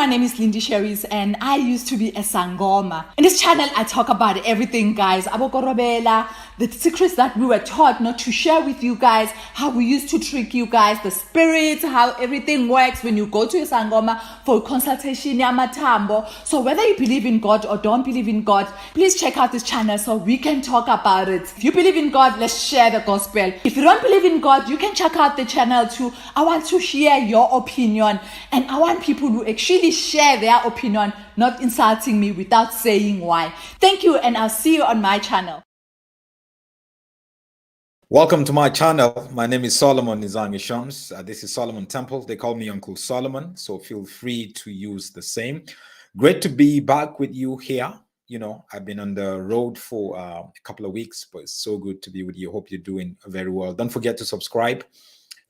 my name is Lindy Sherries and I used to be a Sangoma. In this channel, I talk about everything, guys. Abokorobela, the secrets that we were taught not to share with you guys, how we used to trick you guys, the spirits, how everything works when you go to a Sangoma for consultation, Yamatambo. So whether you believe in God or don't believe in God, please check out this channel so we can talk about it. If you believe in God, let's share the gospel. If you don't believe in God, you can check out the channel too. I want to hear your opinion, and I want people to actually share their opinion, not insulting me without saying why. Thank you, and I'll see you on my channel. Welcome to my channel. My name is Solomon Nizangi Shams. This is Solomon Temple. They call me Uncle Solomon, so feel free to use the same. Great to be back with you here. You know, I've been on the road for a couple of weeks, but it's so good to be with you. Hope you're doing very well. Don't forget to subscribe,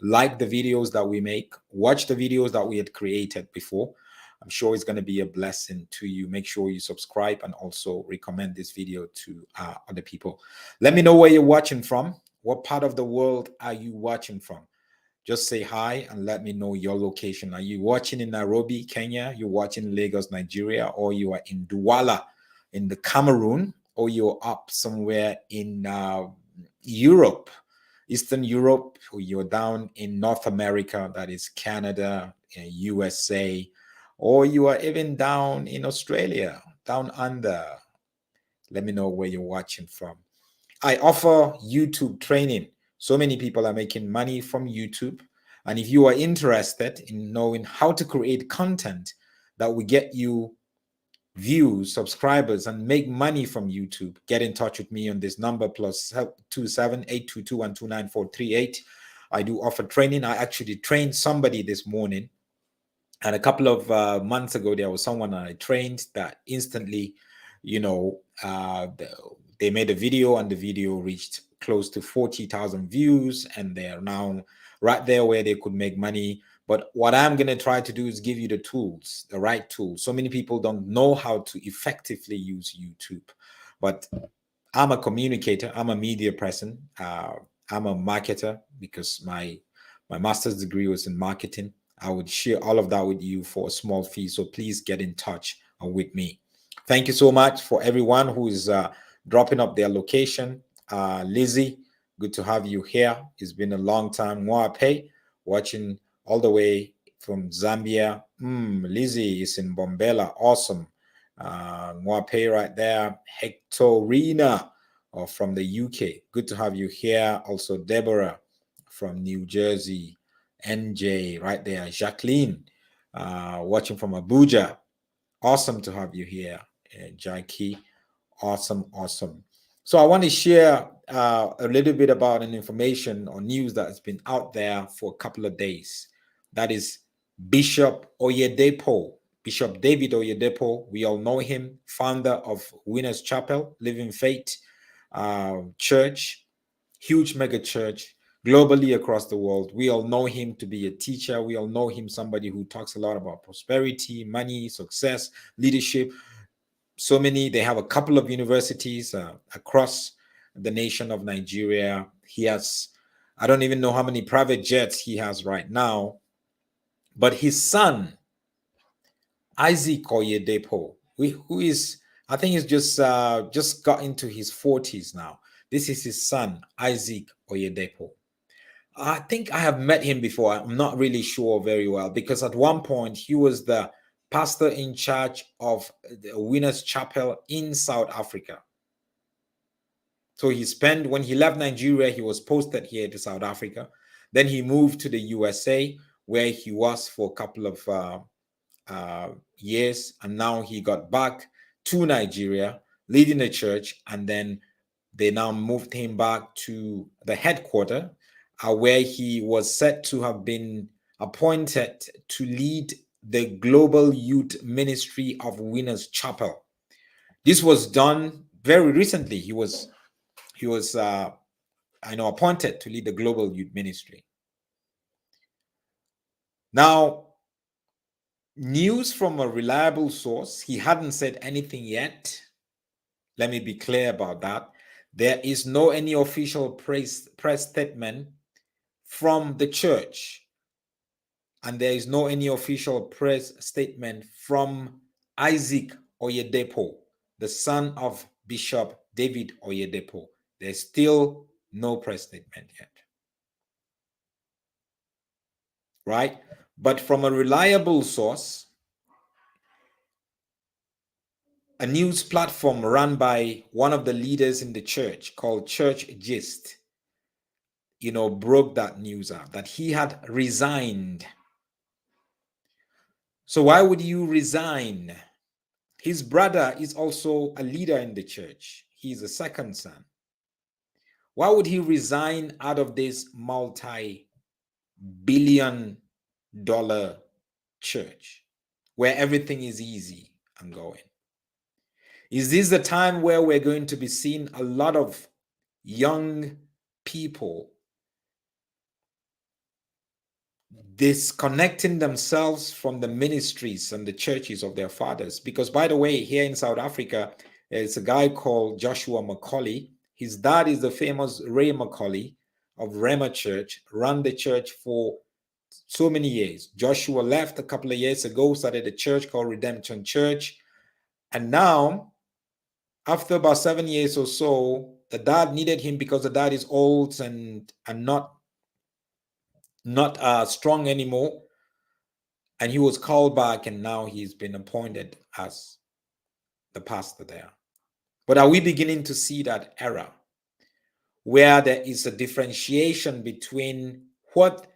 like the videos that we make, watch the videos that we had created before. I'm sure it's going to be a blessing to you. Make sure you subscribe and also recommend this video to other people. Let me know where you're watching from. What part of the world are you watching from? Just say hi and let me know your location. Are you watching in Nairobi, Kenya? You're watching Lagos, Nigeria, or you are in Douala in the Cameroon, or you're up somewhere in Europe, Eastern Europe, or you're down in North America, that is Canada, USA, or you are even down in Australia, down under. Let me know where you're watching from. I offer YouTube training. So many people are making money from YouTube. And if you are interested in knowing how to create content that will get you views, subscribers, and make money from YouTube, get in touch with me on this number +27 822 129 438. I do offer training. I actually trained somebody this morning. And a couple of months ago, there was someone I trained that instantly, you know, they made a video and the video reached close to 40,000 views, and they're now right there where they could make money. But what I'm going to try to do is give you the tools, the right tools. So many people don't know how to effectively use YouTube, but I'm a communicator. I'm a media person. I'm a marketer because my master's degree was in marketing. I would share all of that with you for a small fee. So please get in touch with me. Thank you so much for everyone who is dropping up their location. Lizzie, good to have you here. It's been a long time. Moape, watching all the way from Zambia. Lizzie is in Bombela. Awesome. Moape right there. Hectorina from the UK. Good to have you here. Also, Deborah from New Jersey. NJ right there. Jacqueline, watching from Abuja. Awesome to have you here. Jackie, awesome. So I want to share a little bit about an information or news that has been out there for a couple of days. That is Bishop Oyedepo, Bishop David Oyedepo. We all know him, founder of Winners Chapel, Living Faith Church, huge mega church globally across the world. We all know him to be a teacher. We all know him somebody who talks a lot about prosperity, money, success, leadership. So many, they have a couple of universities across the nation of Nigeria. He has, I don't even know how many private jets he has right now, but his son, Isaac Oyedepo, who is, I think he's just got into his 40s now. This is his son, Isaac Oyedepo. I think I have met him before. I'm not really sure very well, because at one point he was the pastor in charge of the Winners Chapel in South Africa. So he spent, when he left Nigeria, he was posted here to South Africa. Then he moved to the USA, where he was for a couple of years. And now he got back to Nigeria, leading the church. And then they now moved him back to the headquarters, where he was said to have been appointed to lead the global youth ministry of Winners Chapel. This was done very recently. He was appointed to lead the global youth ministry. Now, news from a reliable source, he hadn't said anything yet. Let me be clear about that. There is no any official press statement from the church and there is no any official press statement from Isaac Oyedepo, the son of Bishop David Oyedepo. There's still no press statement yet. Right? But from a reliable source, a news platform run by one of the leaders in the church called Church Gist, broke that news out that he had resigned. So why would you resign? His brother is also a leader in the church. He's a second son. Why would he resign out of this multi-billion-dollar church where everything is easy and going? Is this the time where we're going to be seeing a lot of young people disconnecting themselves from the ministries and the churches of their fathers? Because, by the way, here in South Africa, there's a guy called Joshua Macaulay. His dad is the famous Ray Macaulay of Rema Church, ran the church for so many years. Joshua left a couple of years ago, started a church called Redemption Church. And now, after about 7 years or so, the dad needed him because the dad is old and not strong anymore. And he was called back, and now he's been appointed as the pastor there. But are we beginning to see that era where there is a differentiation between what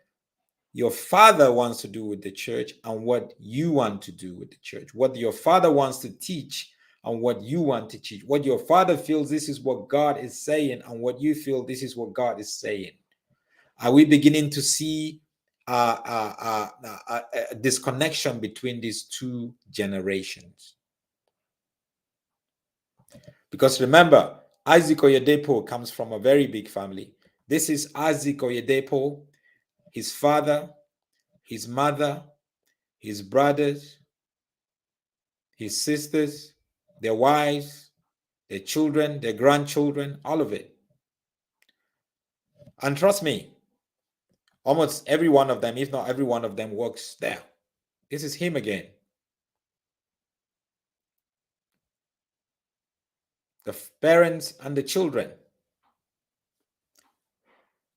your father wants to do with the church and what you want to do with the church? What your father wants to teach and what you want to teach? What your father feels this is what God is saying and what you feel this is what God is saying? Are we beginning to see a disconnection between these two generations? Because remember, Isaac Oyedepo comes from a very big family. This is Isaac Oyedepo, his father, his mother, his brothers, his sisters, their wives, their children, their grandchildren, all of it. And trust me, almost every one of them, if not every one of them, works there. This is him again. The parents and the children.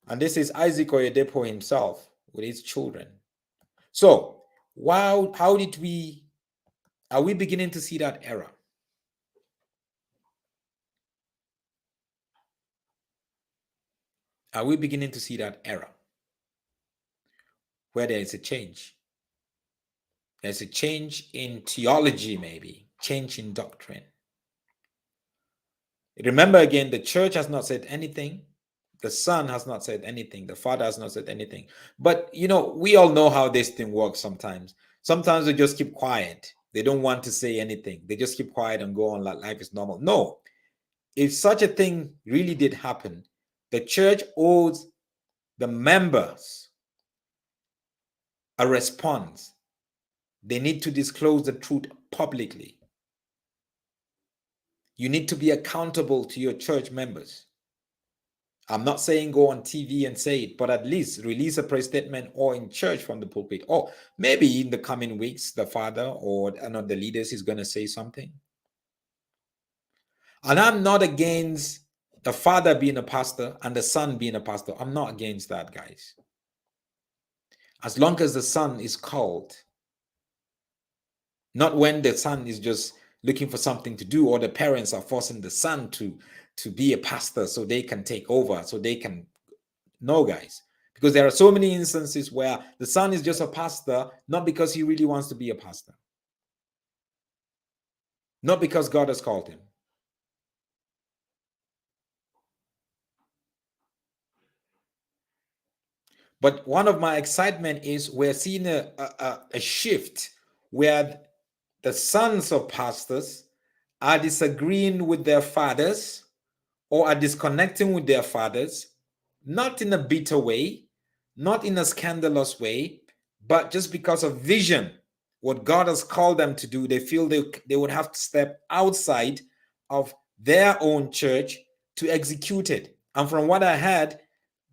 And this is Isaac Oyedepo himself with his children. So, are we beginning to see that era? Are we beginning to see that era where there is a change? There's a change in theology, maybe, change in doctrine. Remember again, the church has not said anything. The son has not said anything. The father has not said anything. But, we all know how this thing works sometimes. Sometimes they just keep quiet. They don't want to say anything. They just keep quiet and go on like life is normal. No. If such a thing really did happen, the church owes the members a response. They need to disclose the truth publicly. You need to be accountable to your church members. I'm not saying go on TV and say it, but at least release a press statement or in church from the pulpit. Or maybe in the coming weeks, the father or the leaders is going to say something. And I'm not against the father being a pastor and the son being a pastor. I'm not against that, guys. As long as the son is called, not when the son is just looking for something to do or the parents are forcing the son to be a pastor so they can take over, so they can. No, guys, because there are so many instances where the son is just a pastor, not because he really wants to be a pastor, not because God has called him. But one of my excitement is we're seeing a shift where the sons of pastors are disagreeing with their fathers or are disconnecting with their fathers, not in a bitter way, not in a scandalous way, but just because of vision, what God has called them to do. They feel they would have to step outside of their own church to execute it. And from what I heard,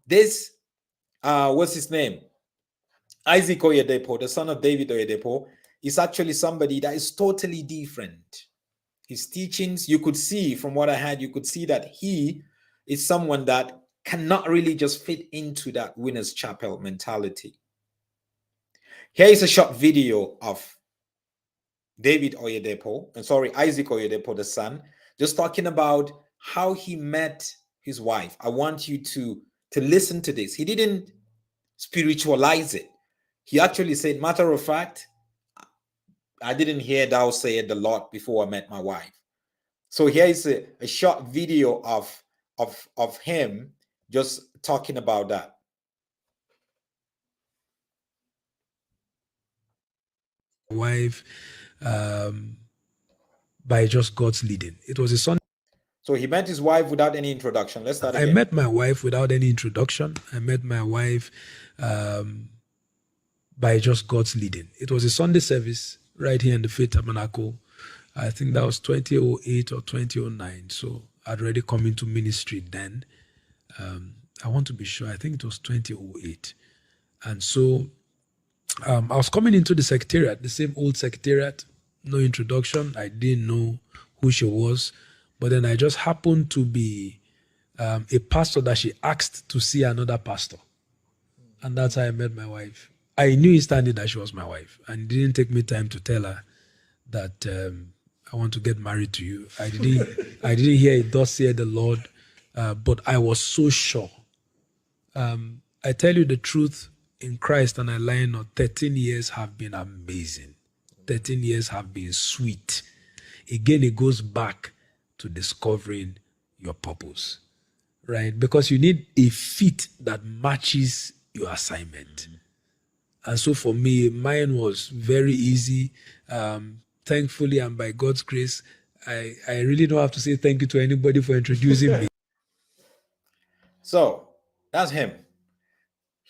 this, what's his name? Isaac Oyedepo, the son of David Oyedepo, is actually somebody that is totally different. His teachings, you could see from what I had, you could see that he is someone that cannot really just fit into that winner's chapel mentality. Here is a short video of David Oyedepo, and sorry, Isaac Oyedepo, the son, just talking about how he met his wife. I want you to listen to this. He didn't spiritualize it. He actually said, matter of fact, I didn't hear thou say it a lot before I met my wife. So here is a short video of him just talking about that. Wife, by just God's leading. It was a Sunday. So he met his wife without any introduction. Let's start again. I met my wife without any introduction. I met my wife by just God's leading. It was a Sunday service right here in the Faith Tabernacle. I think that was 2008 or 2009. So I'd already come into ministry then. I want to be sure. I think it was 2008. And so I was coming into the secretariat, the same old secretariat, no introduction. I didn't know who she was. But then I just happened to be a pastor that she asked to see another pastor. And that's how I met my wife. I knew instantly that she was my wife. And it didn't take me time to tell her that I want to get married to you. I didn't hear it, thus saith the Lord, but I was so sure. I tell you the truth, in Christ, and I lie not, 13 years have been amazing. 13 years have been sweet. Again, it goes back to discovering your purpose, right? Because you need a fit that matches your assignment. And so for me, mine was very easy. Thankfully, and by God's grace, I really don't have to say thank you to anybody for introducing me. So that's him.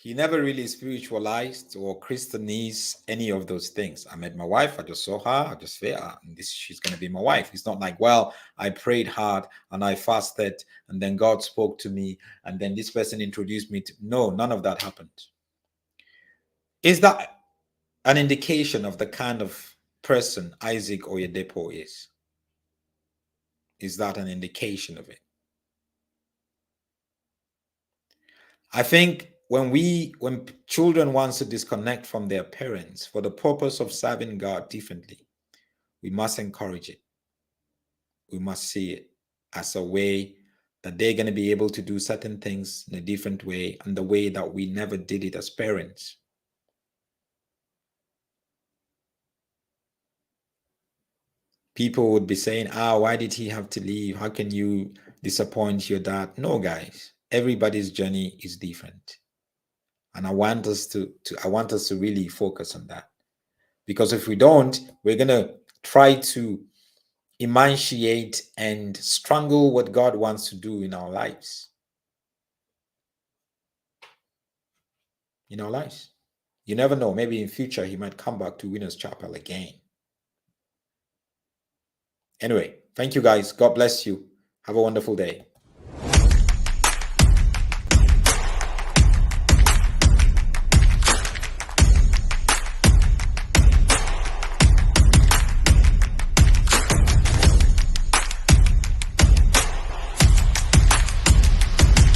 He never really spiritualized or Christianized any of those things. I met my wife, I just saw her, I just felt she's going to be my wife. It's not like, well, I prayed hard and I fasted and then God spoke to me and then this person introduced me to. No, none of that happened. Is that an indication of the kind of person Isaac Oyedepo is? Is that an indication of it? I think when children want to disconnect from their parents for the purpose of serving God differently, we must encourage it. We must see it as a way that they're going to be able to do certain things in a different way and the way that we never did it as parents. People would be saying, why did he have to leave? How can you disappoint your dad? No, guys, everybody's journey is different. And I want us to really focus on that. Because if we don't, we're going to try to emaciate and strangle what God wants to do in our lives. In our lives. You never know. Maybe in future, he might come back to Winners Chapel again. Anyway, thank you guys. God bless you. Have a wonderful day.